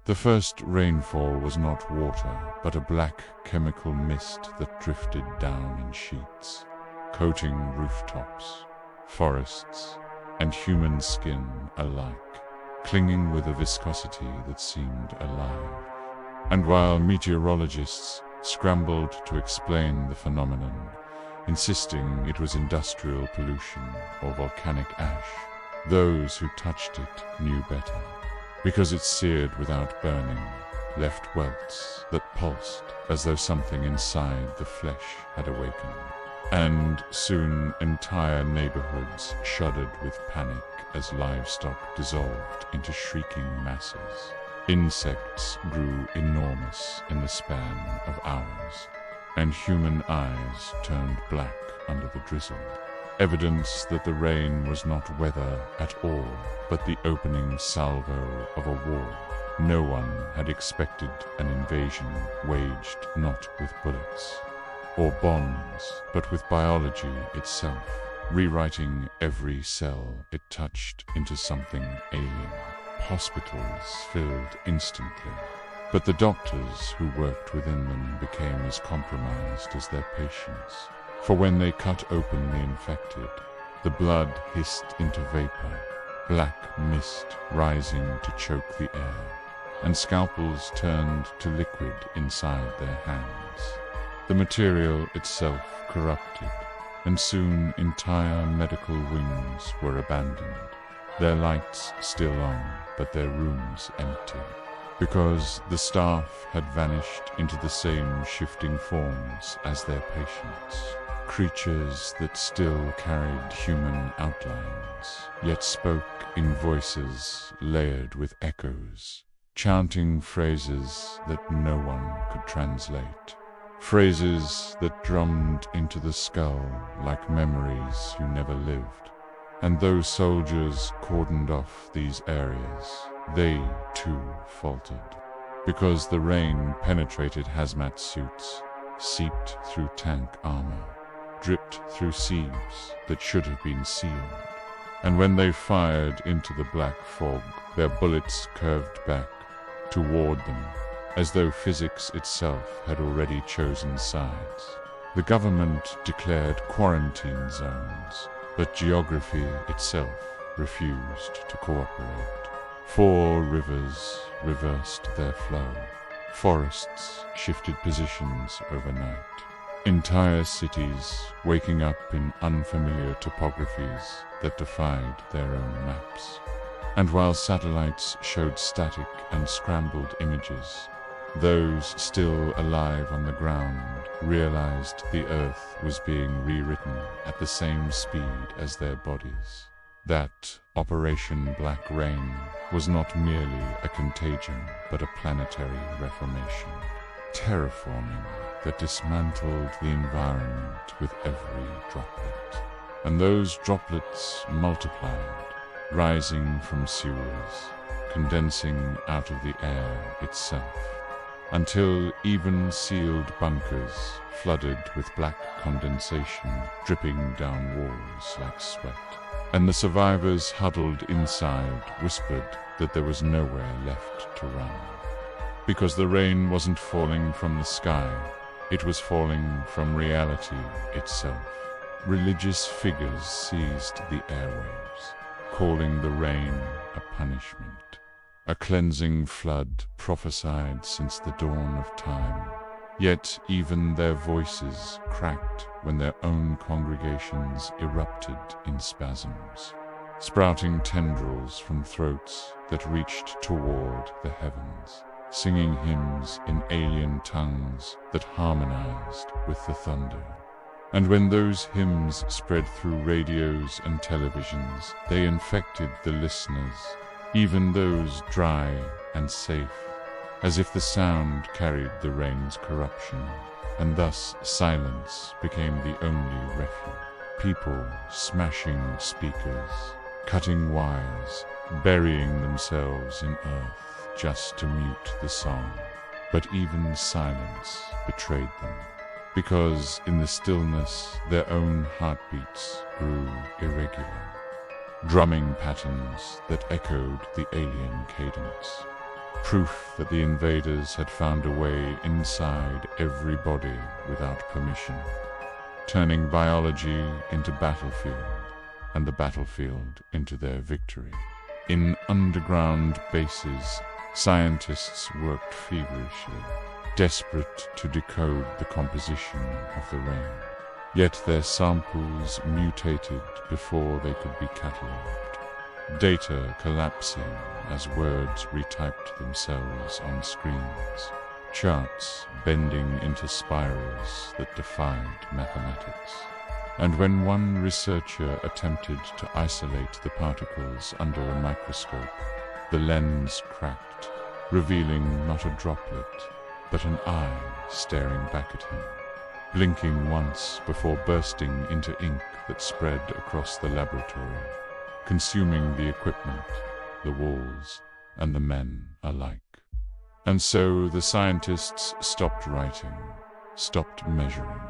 The first rainfall was not water, but a black chemical mist that drifted down in sheets, coating rooftops, forests, and human skin alike, clinging with a viscosity that seemed alive. And while meteorologists scrambled to explain the phenomenon, insisting it was industrial pollution or volcanic ash, those who touched it knew better, because it seared without burning, left welts that pulsed as though something inside the flesh had awakened. And soon entire neighborhoods shuddered with panic as livestock dissolved into shrieking masses. Insects grew enormous in the span of hours, and human eyes turned black under the drizzle. Evidence that the rain was not weather at all, but the opening salvo of a war. No one had expected an invasion waged not with bullets or bombs, but with biology itself, rewriting every cell it touched into something alien. Hospitals filled instantly, but the doctors who worked within them became as compromised as their patients. For when they cut open the infected, the blood hissed into vapor, black mist rising to choke the air, and scalpels turned to liquid inside their hands. The material itself corrupted, and soon entire medical wings were abandoned, their lights still on, but their rooms empty, because the staff had vanished into the same shifting forms as their patients, creatures that still carried human outlines, yet spoke in voices layered with echoes, chanting phrases that no one could translate, phrases that drummed into the skull like memories who never lived. And though soldiers cordoned off these areas, they too faltered, because the rain penetrated hazmat suits, seeped through tank armor, dripped through sieves that should have been sealed. And when they fired into the black fog, their bullets curved back toward them, as though physics itself had already chosen sides. The government declared quarantine zones, but geography itself refused to cooperate. 4 rivers reversed their flow. Forests shifted positions overnight. Entire cities waking up in unfamiliar topographies that defied their own maps. And while satellites showed static and scrambled images, those still alive on the ground realized the Earth was being rewritten at the same speed as their bodies. That Operation Black Rain was not merely a contagion, but a planetary reformation, terraforming that dismantled the environment with every droplet. And those droplets multiplied, rising from sewers, condensing out of the air itself, until even sealed bunkers flooded with black condensation dripping down walls like sweat. And the survivors huddled inside whispered that there was nowhere left to run. Because the rain wasn't falling from the sky, it was falling from reality itself. Religious figures seized the airwaves, calling the rain a punishment. A cleansing flood prophesied since the dawn of time. Yet even their voices cracked when their own congregations erupted in spasms, sprouting tendrils from throats that reached toward the heavens, singing hymns in alien tongues that harmonized with the thunder. And when those hymns spread through radios and televisions, they infected the listeners, even those dry and safe, as if the sound carried the rain's corruption, and thus silence became the only refuge. People smashing speakers, cutting wires, burying themselves in earth just to mute the song. But even silence betrayed them, because in the stillness their own heartbeats grew irregular, drumming patterns that echoed the alien cadence. proof that the invaders had found a way inside every body without permission, turning biology into battlefield, and the battlefield into their victory. In underground bases, scientists worked feverishly, desperate to decode the composition of the rain. Yet their samples mutated before they could be catalogued, data collapsing as words retyped themselves on screens, charts bending into spirals that defied mathematics. And when one researcher attempted to isolate the particles under a microscope, the lens cracked, revealing not a droplet, but an eye staring back at him, blinking once before bursting into ink that spread across the laboratory, consuming the equipment, the walls, and the men alike. And so the scientists stopped writing, stopped measuring,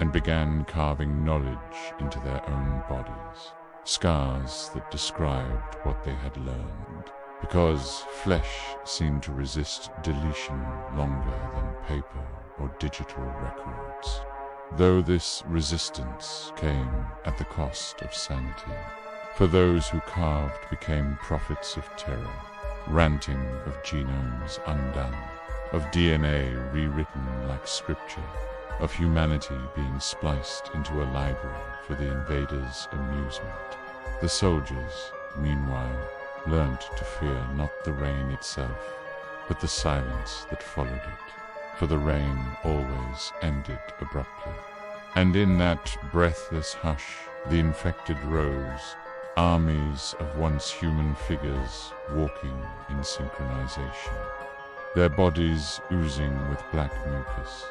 and began carving knowledge into their own bodies, scars that described what they had learned, because flesh seemed to resist deletion longer than paper or digital records, though this resistance came at the cost of sanity. For those who carved became prophets of terror, ranting of genomes undone, of DNA rewritten like scripture, of humanity being spliced into a library for the invaders' amusement. The soldiers, meanwhile, learnt to fear not the rain itself, but the silence that followed it, for the rain always ended abruptly. And in that breathless hush, the infected rose, armies of once human figures walking in synchronization, their bodies oozing with black mucus,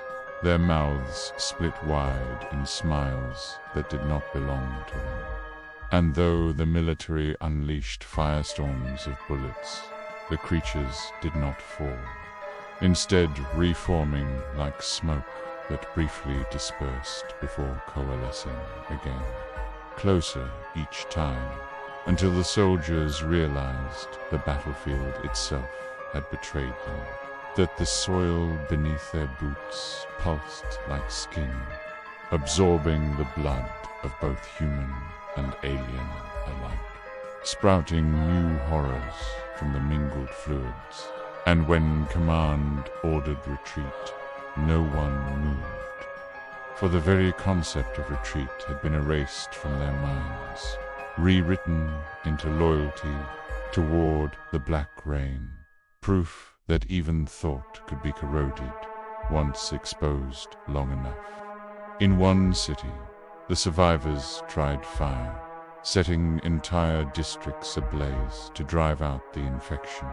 their mouths split wide in smiles that did not belong to them. And though the military unleashed firestorms of bullets, the creatures did not fall, instead reforming like smoke that briefly dispersed before coalescing again, closer each time, until the soldiers realized the battlefield itself had betrayed them, that the soil beneath their boots pulsed like skin, absorbing the blood of both human and alien alike, sprouting new horrors from the mingled fluids. And when command ordered retreat, no one moved, for the very concept of retreat had been erased from their minds, rewritten into loyalty toward the black rain, proof that even thought could be corroded once exposed long enough. In one city, the survivors tried fire, setting entire districts ablaze to drive out the infection.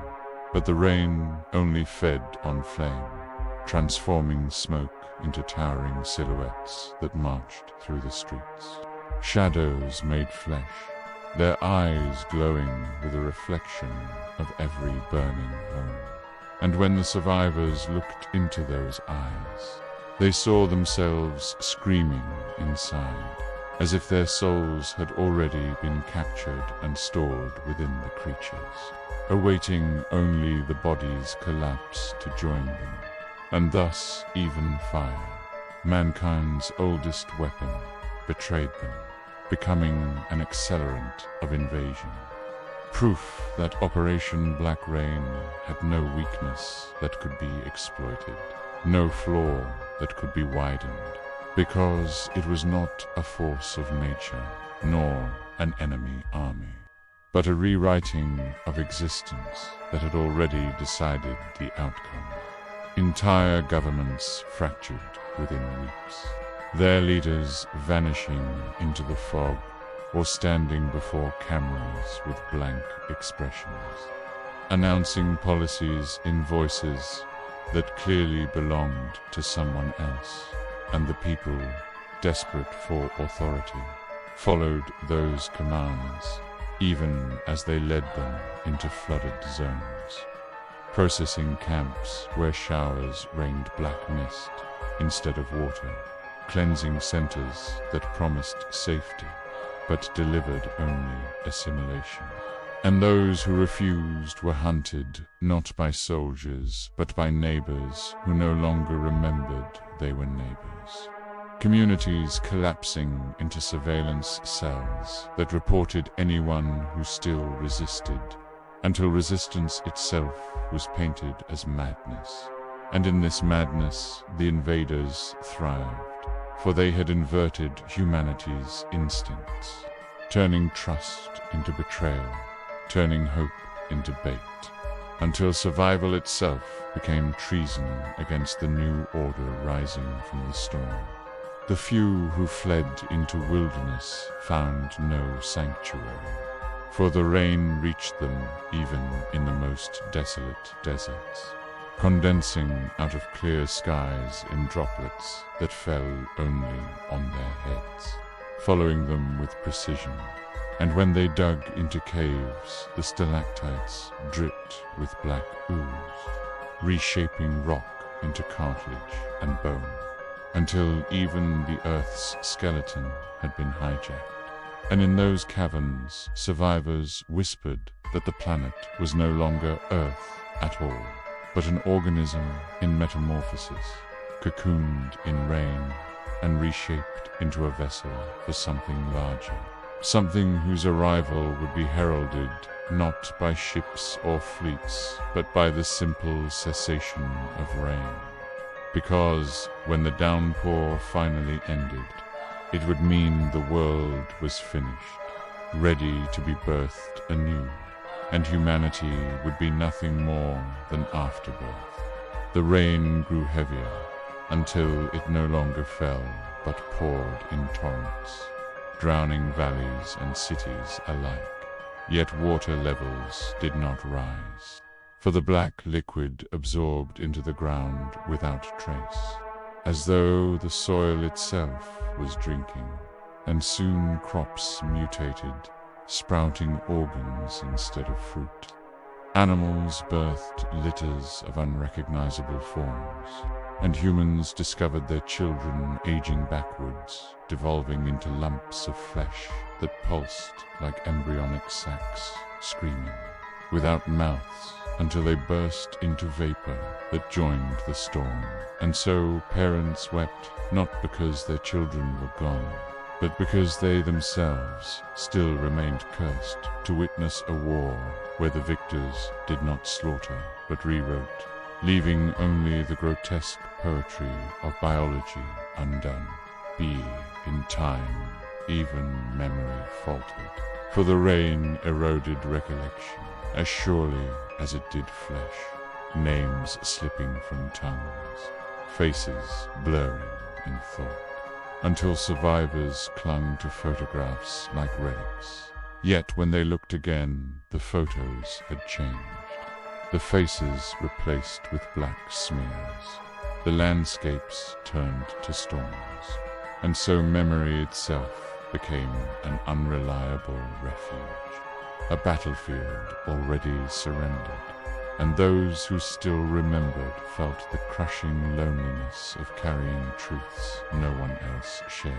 But the rain only fed on flame, transforming smoke into towering silhouettes that marched through the streets. Shadows made flesh, their eyes glowing with a reflection of every burning home. And when the survivors looked into those eyes, they saw themselves screaming inside, as if their souls had already been captured and stored within the creatures, awaiting only the body's collapse to join them. And thus even fire, mankind's oldest weapon, betrayed them, becoming an accelerant of invasion. Proof that Operation Black Rain had no weakness that could be exploited, no flaw that could be widened, because it was not a force of nature, nor an enemy army, but a rewriting of existence that had already decided the outcome. Entire governments fractured within weeks, their leaders vanishing into the fog or standing before cameras with blank expressions, announcing policies in voices that clearly belonged to someone else, and the people, desperate for authority, followed those commands, even as they led them into flooded zones, processing camps where showers rained black mist instead of water, cleansing centers that promised safety but delivered only assimilation, And those who refused were hunted, not by soldiers, but by neighbors who no longer remembered they were neighbors. Communities collapsing into surveillance cells that reported anyone who still resisted, until resistance itself was painted as madness. And in this madness, the invaders thrived, for they had inverted humanity's instincts, turning trust into betrayal, turning hope into bait, until survival itself became treason against the new order rising from the storm. The few who fled into wilderness found no sanctuary, for the rain reached them even in the most desolate deserts, condensing out of clear skies in droplets that fell only on their heads, following them with precision. And when they dug into caves, the stalactites dripped with black ooze, reshaping rock into cartilage and bone, until even the Earth's skeleton had been hijacked. And in those caverns, survivors whispered that the planet was no longer Earth at all, but an organism in metamorphosis, cocooned in rain and reshaped into a vessel for something larger. Something whose arrival would be heralded not by ships or fleets, but by the simple cessation of rain. Because when the downpour finally ended, it would mean the world was finished, ready to be birthed anew, and humanity would be nothing more than afterbirth. The rain grew heavier, until it no longer fell, but poured in torrents, drowning valleys and cities alike. Yet water levels did not rise, for the black liquid absorbed into the ground without trace, as though the soil itself was drinking, and soon crops mutated, sprouting organs instead of fruit. Animals birthed litters of unrecognizable forms, and humans discovered their children aging backwards, devolving into lumps of flesh that pulsed like embryonic sacs, screaming, without mouths, until they burst into vapor that joined the storm. And so parents wept, not because their children were gone, but because they themselves still remained cursed to witness a war where the victors did not slaughter, but rewrote, leaving only the grotesque poetry of biology undone. Be in time, even memory faltered, for the rain eroded recollection as surely as it did flesh, names slipping from tongues, faces blurring in thought, until survivors clung to photographs like relics. Yet when they looked again, the photos had changed. The faces replaced with black smears, the landscapes turned to storms, and so memory itself became an unreliable refuge, a battlefield already surrendered, and those who still remembered felt the crushing loneliness of carrying truths no one else shared,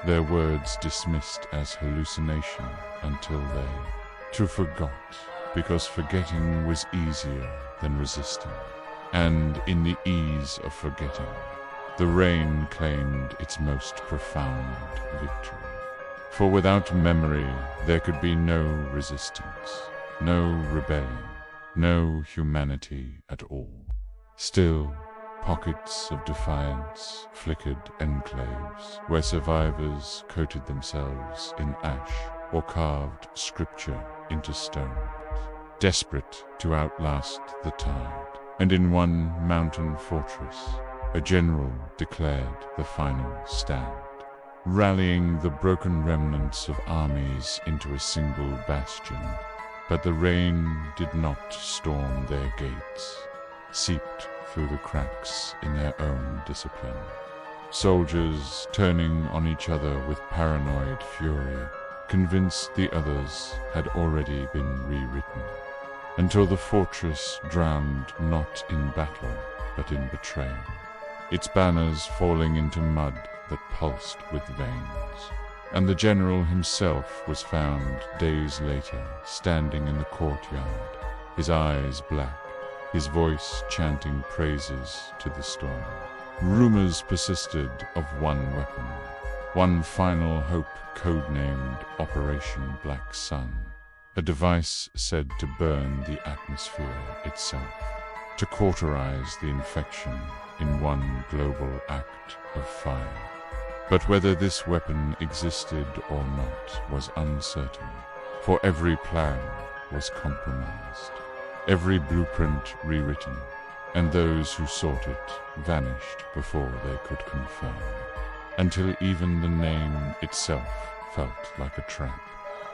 their words dismissed as hallucination until they, too, forgot, because forgetting was easier than resisting. And in the ease of forgetting, the rain claimed its most profound victory. For without memory, there could be no resistance, no rebellion, no humanity at all. Still, pockets of defiance flickered enclaves where survivors coated themselves in ash or carved scripture into stone, desperate to outlast the tide. And in one mountain fortress, a general declared the final stand, rallying the broken remnants of armies into a single bastion. But the rain did not storm their gates, seeped through the cracks in their own discipline. Soldiers turning on each other with paranoid fury, convinced the others had already been rewritten, until the fortress drowned not in battle, but in betrayal, its banners falling into mud that pulsed with veins, And the general himself was found days later, standing in the courtyard, his eyes black, his voice chanting praises to the storm. Rumors persisted of one weapon, one final hope codenamed Operation Black Sun, a device said to burn the atmosphere itself, to cauterize the infection in one global act of fire. But whether this weapon existed or not was uncertain, for every plan was compromised, every blueprint rewritten, and those who sought it vanished before they could confirm, until even the name itself felt like a trap,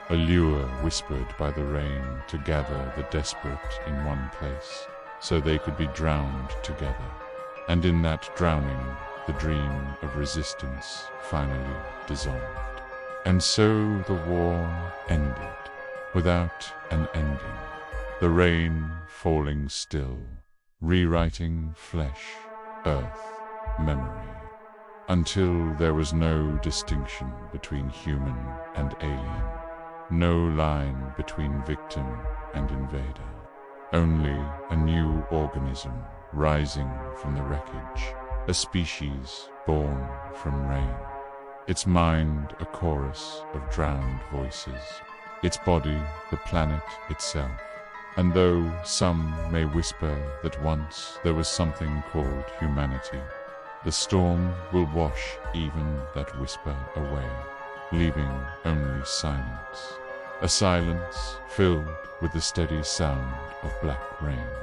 a lure whispered by the rain to gather the desperate in one place, so they could be drowned together. And in that drowning, the dream of resistance finally dissolved. And so the war ended, without an ending, the rain falling still, rewriting flesh, earth, memory, until there was no distinction between human and alien, no line between victim and invader, only a new organism rising from the wreckage, a species born from rain, its mind a chorus of drowned voices, its body the planet itself. And though some may whisper that once there was something called humanity, the storm will wash even that whisper away, leaving only silence, a silence filled with the steady sound of black rain.